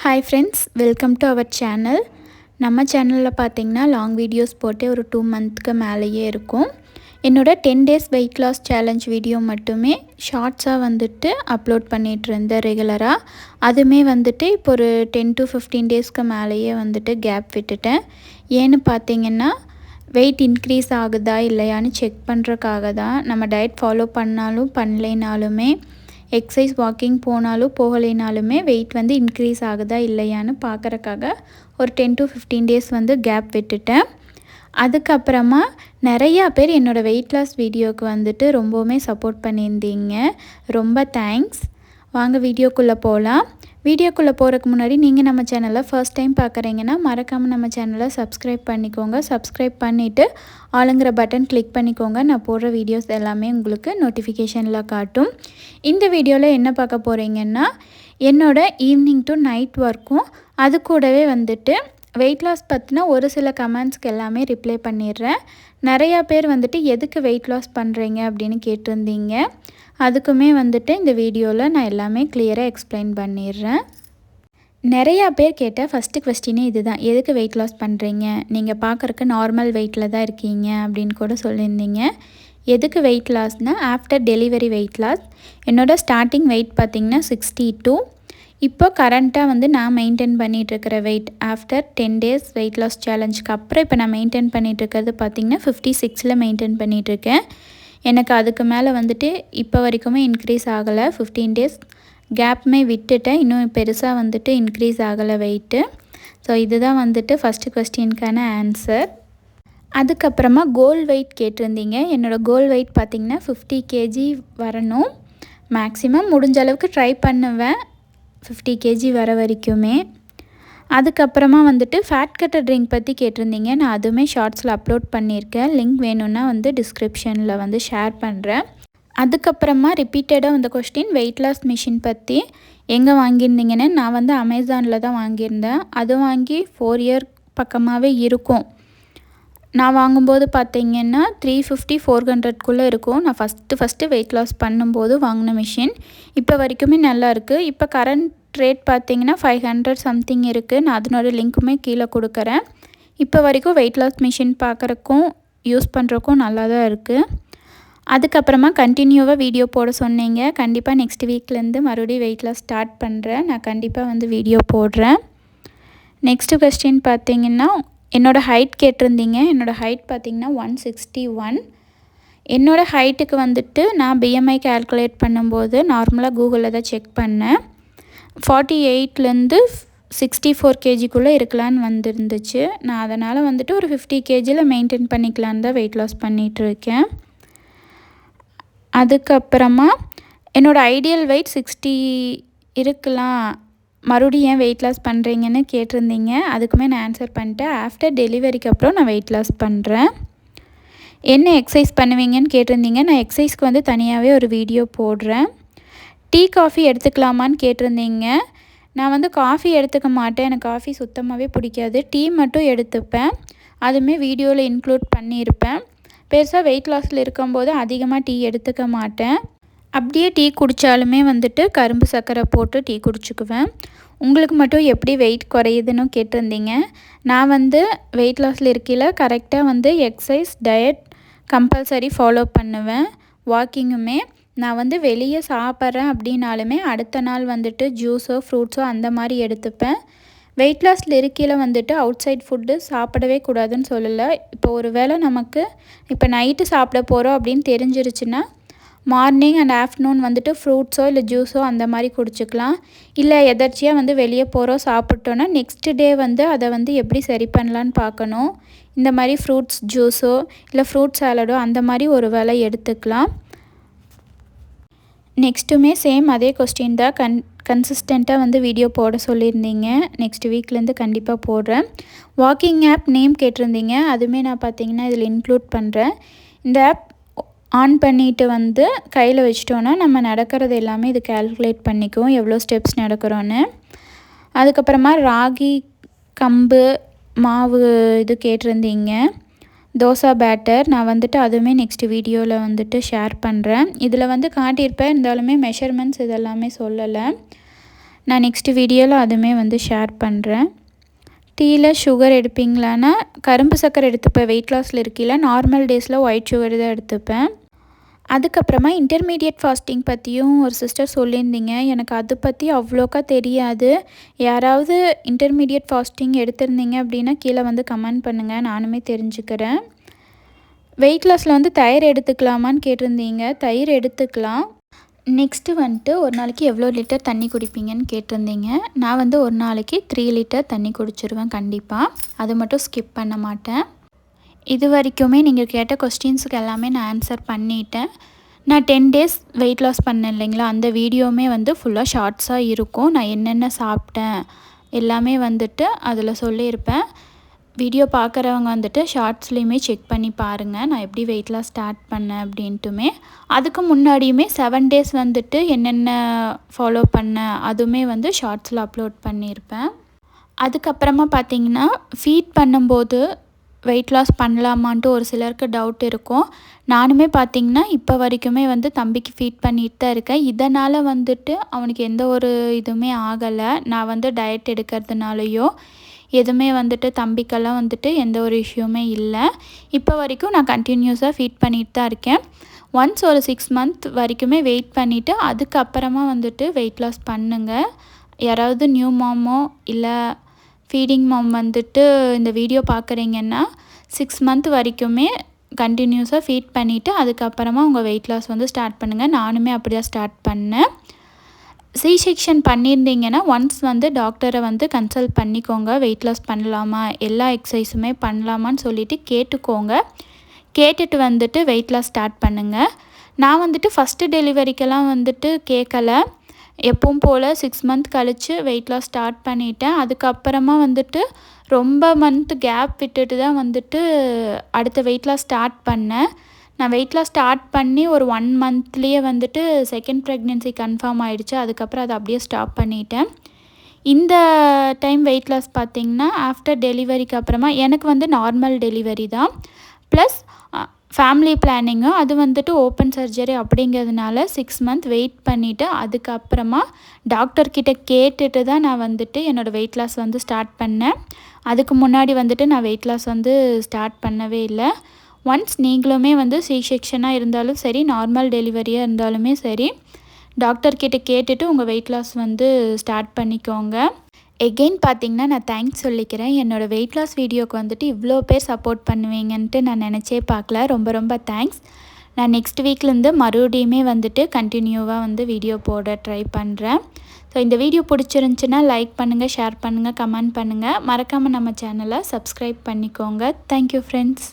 Hi friends, welcome to our channel. நம்ம சேனலில் பார்த்தீங்கன்னா லாங் வீடியோஸ் போட்டு ஒரு 2 மந்த்க்கு மேலேயே இருக்கும். என்னோட 10 days weight loss challenge video மட்டுமே ஷார்ட்ஸாக வந்துட்டு அப்லோட் பண்ணிகிட்டு இருந்தேன் ரெகுலராக. அதுவுமே வந்துட்டு இப்போ ஒரு 10 to 15 டேஸ்க்கு மேலேயே வந்துட்டு கேப் விட்டுட்டேன். ஏன்னு பார்த்தீங்கன்னா வெயிட் இன்க்ரீஸ் ஆகுதா இல்லையான்னு செக் பண்ணுறக்காக தான். நம்ம டயட் ஃபாலோ பண்ணாலும் பண்ணலைனாலுமே எக்ஸசைஸ் வாக்கிங் போனாலும் போகலைனாலுமே வெயிட் வந்து இன்க்ரீஸ் ஆகுதா இல்லையான்னு பார்க்குறக்காக ஒரு 10 to 15 டேஸ் வந்து கேப் விட்டுட்டேன். அதுக்கப்புறமா நிறையா பேர் என்னோடய வெயிட் லாஸ் வீடியோவுக்கு வந்துட்டு ரொம்பவுமே சப்போர்ட் பண்ணியிருந்தீங்க. ரொம்ப தேங்க்ஸ். வாங்க வீடியோக்குள்ளே போகலாம். வீடியோக்குள்ளே போகிறதுக்கு முன்னாடி நீங்கள் நம்ம சேனலை ஃபர்ஸ்ட் டைம் பார்க்குறீங்கன்னா மறக்காமல் நம்ம சேனலை சப்ஸ்கிரைப் பண்ணிக்கோங்க. சப்ஸ்கிரைப் பண்ணிவிட்டு ஆளுங்கிற பட்டன் கிளிக் பண்ணிக்கோங்க. நான் போடுற வீடியோஸ் எல்லாமே உங்களுக்கு நோட்டிஃபிகேஷனில் காட்டும். இந்த வீடியோவில் என்ன பார்க்க போகிறீங்கன்னா என்னோடய ஈவினிங் டு நைட் ஒர்க்கும் அது கூடவே வந்துட்டு வெயிட் லாஸ் பற்றின ஒரு சில கமெண்ட்ஸ்க்கு எல்லாமே ரிப்ளை பண்ணிடுறேன். நிறையா பேர் வந்துட்டு எதுக்கு வெயிட் லாஸ் பண்ணுறீங்க அப்படின்னு கேட்டிருந்தீங்க. அதுக்குமே வந்துட்டு இந்த வீடியோவில் நான் எல்லாமே கிளியராக எக்ஸ்பிளைன் பண்ணிடுறேன். நிறையா பேர் கேட்ட ஃபஸ்ட்டு கொஸ்டினே இது தான், எதுக்கு வெயிட் லாஸ் பண்ணுறீங்க, நீங்கள் பார்க்குறக்கு நார்மல் வெயிட்டில் தான் இருக்கீங்க அப்படின்னு கூட சொல்லியிருந்தீங்க. எதுக்கு வெயிட் லாஸ்னால் ஆஃப்டர் டெலிவரி வெயிட் லாஸ். என்னோடய ஸ்டார்டிங் வெயிட் பார்த்திங்கன்னா 62. இப்போ கரண்ட்டாக வந்து நான் மெயின்டைன் பண்ணிகிட்ருக்கிற weight after 10 days weight loss சேலஞ்சுக்கு அப்புறம் இப்போ நான் மெயின்டைன் பண்ணிகிட்ருக்கிறது பார்த்திங்கன்னா 56 மெயின்டைன் பண்ணிகிட்ருக்கேன். எனக்கு அதுக்கு மேலே வந்துட்டு இப்போ வரைக்குமே இன்க்ரீஸ் ஆகலை. 15 days கேப்புமே விட்டுட்டேன். இன்னும் பெருசாக வந்துட்டு இன்க்ரீஸ் ஆகலை வெயிட்டு. ஸோ இதுதான் வந்துட்டு ஃபஸ்ட்டு கொஸ்டினுக்கான ஆன்சர். அதுக்கப்புறமா கோல் வெயிட் கேட்டிருந்தீங்க. என்னோடய கோல் வெயிட் பார்த்திங்கன்னா 50 kg வரணும். மேக்ஸிமம் முடிஞ்ச அளவுக்கு ட்ரை பண்ணுவேன் 50 kg வர வரைக்குமே. அதுக்கப்புறமா வந்துட்டு ஃபேட் கட்டர் ட்ரிங்க் பற்றி கேட்டிருந்தீங்க. நான் அதுவுமே ஷார்ட்ஸில் அப்லோட் பண்ணியிருக்கேன். லிங்க் வேணும்னா வந்து டிஸ்கிரிப்ஷனில் வந்து ஷேர் பண்ணுறேன். அதுக்கப்புறமா ரிப்பீட்டடாக வந்த கொஸ்டின் வெயிட் லாஸ் மிஷின் பற்றி எங்கே வாங்கியிருந்தீங்கன்னு. நான் வந்து அமேசானில் தான் வாங்கியிருந்தேன். அது வாங்கி 4 year பக்கமாகவே இருக்கும். நான் வாங்கும்போது பார்த்திங்கன்னா 350-400 இருக்கும். நான் ஃபஸ்ட்டு வெயிட் லாஸ் பண்ணும்போது வாங்கின மிஷின் இப்போ வரைக்குமே நல்லா இருக்குது. இப்போ கரண்ட் ரேட் பார்த்திங்கன்னா 500 சம்திங் இருக்குது. நான் அதனோட லிங்க்குமே கீழே கொடுக்குறேன். இப்போ வரைக்கும் வெயிட் லாஸ் மிஷின் பார்க்குறக்கும் யூஸ் பண்ணுறக்கும் நல்லா தான் இருக்குது. அதுக்கப்புறமா கண்டினியூவாக வீடியோ போட சொன்னீங்க. கண்டிப்பாக நெக்ஸ்ட் வீக்லேருந்து மறுபடியும் வெயிட் லாஸ் ஸ்டார்ட் பண்ணுறேன். நான் கண்டிப்பாக வந்து வீடியோ போடுறேன். நெக்ஸ்ட்டு கொஸ்டின் பார்த்திங்கன்னா என்னோடய ஹைட் கேட்டிருந்தீங்க. என்னோடய ஹைட் பார்த்திங்கன்னா 161. என்னோடய ஹைட்டுக்கு வந்துட்டு நான் பிஎம்ஐ கால்குலேட் பண்ணும்போது நார்மலாக கூகுளில் தான் செக் பண்ணேன். 48லேருந்து 64 kgக்குள்ளே இருக்கலான்னு வந்துருந்துச்சு. நான் அதனால் வந்துட்டு ஒரு 50 kgயில் மெயின்டைன் பண்ணிக்கலான்னு தான் வெயிட் லாஸ் பண்ணிகிட்ருக்கேன். அதுக்கப்புறமா என்னோடய ஐடியல் வெயிட் 60 இருக்கலாம், மறுபடியும் ஏன் வெயிட் லாஸ் பண்ணுறீங்கன்னு கேட்டிருந்தீங்க. அதுக்குமே நான் ஆன்சர் பண்ணிட்டேன். ஆஃப்டர் டெலிவரிக்கு அப்புறம் நான் வெயிட் லாஸ் பண்ணுறேன். என்ன எக்ஸசைஸ் பண்ணுவீங்கன்னு கேட்டிருந்தீங்க. நான் எக்ஸசைஸ்க்கு வந்து தனியாகவே ஒரு வீடியோ போடுறேன். டீ காஃபி எடுத்துக்கலாமான்னு கேட்டிருந்தீங்க. நான் வந்து காஃபி எடுத்துக்க மாட்டேன். எனக்கு காஃபி சுத்தமாகவே பிடிக்காது. டீ மட்டும் எடுத்துப்பேன். அதுவுமே வீடியோவில் இன்க்ளூட் பண்ணியிருப்பேன். பெருசாக வெயிட் லாஸில் இருக்கும்போது அதிகமாக டீ எடுத்துக்க மாட்டேன். அப்படியே டீ குடித்தாலுமே வந்துட்டு கரும்பு சர்க்கரை போட்டு டீ குடிச்சுக்குவேன். உங்களுக்கு மட்டும் எப்படி வெயிட் குறையுதுன்னு கேட்டிருந்தீங்க. நான் வந்து வெயிட் லாஸில் இருக்கையில் கரெக்டாக வந்து எக்ஸசைஸ் டயட் கம்பல்சரி ஃபாலோ பண்ணுவேன். வாக்கிங்குமே நான் வந்து வெளியே சாப்பிட்றேன் அப்படின்னாலுமே அடுத்த நாள் வந்துட்டு ஜூஸோ ஃப்ரூட்ஸோ அந்த மாதிரி எடுத்துப்பேன். வெயிட் லாஸில் இருக்கையில் வந்துட்டு அவுட் சைட் ஃபுட்டு சாப்பிடவே கூடாதுன்னு சொல்லலை. இப்போ ஒரு வேளை நமக்கு இப்போ நைட்டு சாப்பிட போகிறோம் அப்படின்னு தெரிஞ்சிருச்சுன்னா மார்னிங் அண்ட் ஆஃப்டர்நூன் வந்துட்டு ஃப்ரூட்ஸோ இல்லை ஜூஸோ அந்த மாதிரி குடிச்சிக்கலாம். இல்லை எதர்ச்சியாக வந்து வெளியே போகிறோம் சாப்பிட்டோன்னா நெக்ஸ்ட் டே வந்து அதை வந்து எப்படி சரி பண்ணலான்னு பார்க்கணும். இந்த மாதிரி ஃப்ரூட்ஸ் ஜூஸோ இல்லை ஃப்ரூட் சாலடோ அந்த மாதிரி ஒரு வேளை எடுத்துக்கலாம். நெக்ஸ்ட்டுமே சேம் அதே கொஸ்டின் தான். கன்சிஸ்டண்ட்டாக வந்து வீடியோ போட சொல்லியிருந்தீங்க. நெக்ஸ்ட் வீக்லேருந்து கண்டிப்பாக போடுறேன். வாக்கிங் ஆப் நேம் கேட்டிருந்தீங்க. அதுவுமே நான் பார்த்திங்கன்னா இதில் இன்க்ளூட் பண்ணுறேன். இந்த ஆப் ஆன் பண்ணிவிட்டு வந்து கையில் வச்சிட்டோன்னா நம்ம நடக்கிறது எல்லாமே இது கால்குலேட் பண்ணிக்குவோம் எவ்வளோ ஸ்டெப்ஸ் நடக்கிறோன்னு. அதுக்கப்புறமா ராகி கம்பு மாவு இது கேட்டிருந்தீங்க. தோசை பேட்டர் நான் வந்துட்டு அதுவுமே நெக்ஸ்ட் வீடியோவில் வந்துட்டு ஷேர் பண்ணுறேன். இதில் வந்து காட்டியிருப்பேன், இருந்தாலுமே மெஷர்மெண்ட்ஸ் இதெல்லாமே சொல்லலை. நான் நெக்ஸ்ட் வீடியோவில் அதுவுமே வந்து ஷேர் பண்ணுறேன். டீயில் சுகர் எடுப்பீங்களான்னா கரும்பு சர்க்கரை எடுத்துப்பேன். வெயிட் லாஸில் இருக்கையில் நார்மல் டேஸில் ஒயிட் சுகர் தான் எடுத்துப்பேன். அதுக்கப்புறமா இன்டர்மீடியட் ஃபாஸ்டிங் பற்றியும் ஒரு சிஸ்டர் சொல்லியிருந்தீங்க. எனக்கு அது பற்றி அவ்வளோக்கா தெரியாது. யாராவது இன்டர்மீடியட் ஃபாஸ்டிங் எடுத்திருந்தீங்க அப்படின்னா கீழே வந்து கமெண்ட் பண்ணுங்கள், நானுமே தெரிஞ்சுக்கிறேன். வெயிட் லாஸில் வந்து தயிர் எடுத்துக்கலாமான்னு கேட்டிருந்தீங்க. தயிர் எடுத்துக்கலாம். நெக்ஸ்ட்டு வந்துட்டு ஒரு நாளைக்கு எவ்வளோ லிட்டர் தண்ணி குடிப்பீங்கன்னு கேட்டிருந்தீங்க. நான் வந்து ஒரு நாளைக்கு 3 லிட்டர் தண்ணி குடிச்சிருவேன் கண்டிப்பாக. அது மட்டும் ஸ்கிப் பண்ண மாட்டேன். இது வரைக்குமே நீங்கள் கேட்ட கொஸ்டின்ஸுக்கு எல்லாமே நான் ஆன்சர் பண்ணிட்டேன். நான் 10 டேஸ் வெயிட் லாஸ் பண்ணேன் இல்லைங்களா, அந்த வீடியோவுமே வந்து ஃபுல்லாக ஷார்ட்ஸாக இருக்கும். நான் என்னென்ன சாப்பிட்டேன் எல்லாமே வந்துட்டு அதில் சொல்லியிருப்பேன். வீடியோ பார்க்குறவங்க வந்துட்டு ஷார்ட்ஸ்லேயுமே செக் பண்ணி பாருங்கள், நான் எப்படி வெயிட் லாஸ் ஸ்டார்ட் பண்ணேன் அப்படின்ட்டுமே. அதுக்கு முன்னாடியுமே 7 டேஸ் வந்துட்டு என்னென்ன ஃபாலோ பண்ணேன் அதுவுமே வந்து ஷார்ட்ஸில் அப்லோட் பண்ணியிருப்பேன். அதுக்கப்புறமா பார்த்திங்கன்னா ஃபீட் பண்ணும்போது வெயிட் லாஸ் பண்ணலாமான்ட்டு ஒரு சிலருக்கு டவுட் இருக்கும். நானுமே பார்த்திங்கன்னா இப்போ வரைக்குமே வந்து தம்பிக்கு ஃபீட் பண்ணிட்டு தான் இருக்கேன். இதனால் வந்துட்டு அவனுக்கு எந்த ஒரு இதுவுமே ஆகலை. நான் வந்து டயட் எடுக்கிறதுனாலையோ எதுவுமே வந்துட்டு தம்பிக்கெல்லாம் வந்துட்டு எந்த ஒரு இஷ்யூமே இல்லை. இப்போ வரைக்கும் நான் கண்டினியூஸாக ஃபீட் பண்ணிட்டு தான் இருக்கேன். ஒன்ஸ் ஒரு 6 மந்த் வரைக்குமே வெயிட் பண்ணிவிட்டு அதுக்கப்புறமா வந்துட்டு வெயிட் லாஸ் பண்ணுங்கள். யாராவது நியூ மாமோ இல்லை ஃபீடிங் மாம் வந்துட்டு இந்த வீடியோ பார்க்குறீங்கன்னா 6 மந்த் வரைக்குமே கண்டினியூஸாக ஃபீட் பண்ணிவிட்டு அதுக்கப்புறமா உங்கள் வெயிட் லாஸ் வந்து ஸ்டார்ட் பண்ணுங்கள். நானுமே அப்படி தான் ஸ்டார்ட் பண்ணேன். சி செக்ஷன் பண்ணியிருந்தீங்கன்னா ஒன்ஸ் வந்து டாக்டரை வந்து கன்சல்ட் பண்ணிக்கோங்க. வெயிட் லாஸ் பண்ணலாமா, எல்லா எக்ஸசைஸுமே பண்ணலாமான்னு சொல்லிவிட்டு கேட்டுக்கோங்க. கேட்டுட்டு வந்துட்டு வெயிட் லாஸ் ஸ்டார்ட் பண்ணுங்கள். நான் வந்துட்டு ஃபஸ்ட்டு டெலிவரிக்கெல்லாம் வந்துட்டு கேட்கலை. எப்பவும் போல் 6 மந்த் கழித்து வெயிட் லாஸ் ஸ்டார்ட் பண்ணிட்டேன். அதுக்கப்புறமா வந்துட்டு ரொம்ப மந்த் கேப் விட்டுட்டு தான் வந்துட்டு அடுத்த வெயிட் லாஸ் ஸ்டார்ட் பண்ணேன். நான் வெயிட் லாஸ் ஸ்டார்ட் பண்ணி ஒரு 1 மந்த்லேயே வந்துட்டு செகண்ட் ப்ரெக்னென்சி கன்ஃபார்ம் ஆகிடுச்சு. அதுக்கப்புறம் அதை அப்படியே ஸ்டாப் பண்ணிட்டேன். இந்த டைம் வெயிட் லாஸ் பார்த்திங்கன்னா ஆஃப்டர் டெலிவரிக்கு அப்புறமா எனக்கு வந்து நார்மல் டெலிவரி தான், ப்ளஸ் ஃபேமிலி பிளானிங்கும். அது வந்துட்டு ஓப்பன் சர்ஜரி அப்படிங்கிறதுனால 6 மந்த் வெயிட் பண்ணிவிட்டு அதுக்கப்புறமா டாக்டர்கிட்ட கேட்டுட்டு தான் நான் வந்துட்டு என்னோடய வெயிட் லாஸ் வந்து ஸ்டார்ட் பண்ணேன். அதுக்கு முன்னாடி வந்துட்டு நான் வெயிட் லாஸ் வந்து ஸ்டார்ட் பண்ணவே இல்லை. ஒன்ஸ் நீங்களுமே வந்து சி செக்ஷனாக இருந்தாலும் சரி, நார்மல் டெலிவரியாக இருந்தாலுமே சரி, டாக்டர்கிட்ட கேட்டுட்டு உங்கள் வெயிட் லாஸ் வந்து ஸ்டார்ட் பண்ணிக்கோங்க. எகெயின் பார்த்திங்கன்னா நான் தேங்க்ஸ் சொல்லிக்கிறேன். என்னோடய வெயிட் லாஸ் வீடியோக்கு வந்துட்டு இவ்வளோ பேர் சப்போர்ட் பண்ணுவீங்கன்ட்டு நான் நினச்சே பார்க்கல. ரொம்ப ரொம்ப தேங்க்ஸ். நான் நெக்ஸ்ட் வீக்லேருந்து மறுபடியுமே வந்துட்டு கண்டினியூவாக வந்து வீடியோ போட ட்ரை பண்ணுறேன். ஸோ இந்த வீடியோ பிடிச்சிருந்துச்சின்னா லைக் பண்ணுங்கள், ஷேர் பண்ணுங்கள், கமெண்ட் பண்ணுங்கள். மறக்காமல் நம்ம சேனலை சப்ஸ்கிரைப் பண்ணிக்கோங்க. Thank you friends.